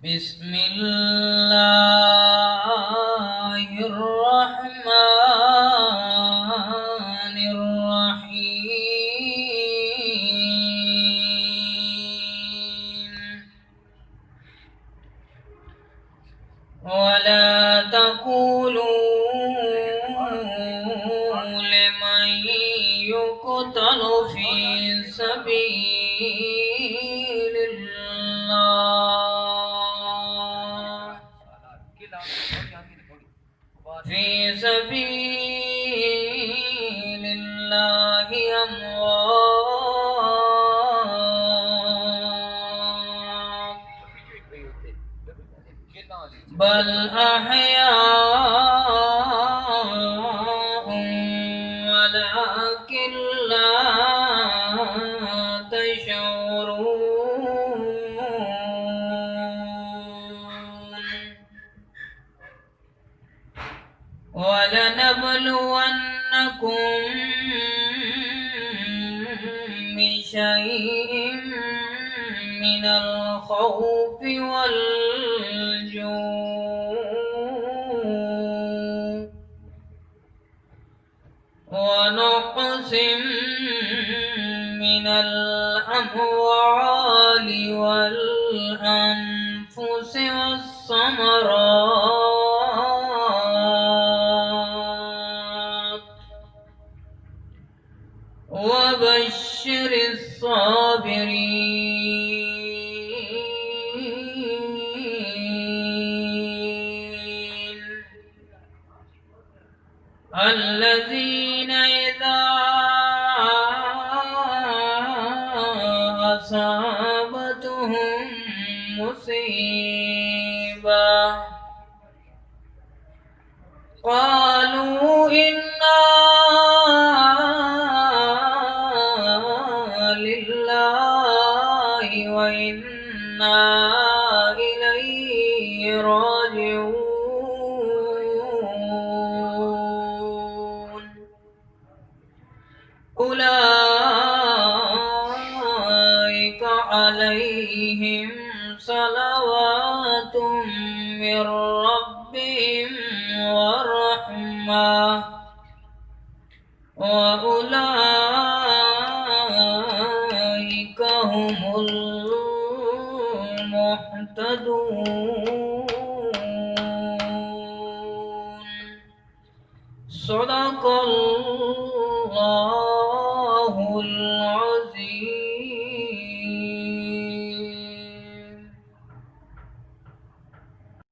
بسم الله الرحمن الرحيم ولا تقولوا لمن يقتل في سبيل الله أموات بل أحياء ولكن لا تشعرون ولنبلونكم بشيء من الخوف والجوع ونقص من الأموال والأنفس والثمرات وبشر الصابرين الذين إذا أصابتهم مصيبة قالوا إنا لله وإنا إليه راجعون أولئك عليهم صلوات من ربهم ورحمة وأولئك هم المهتدون صدق الله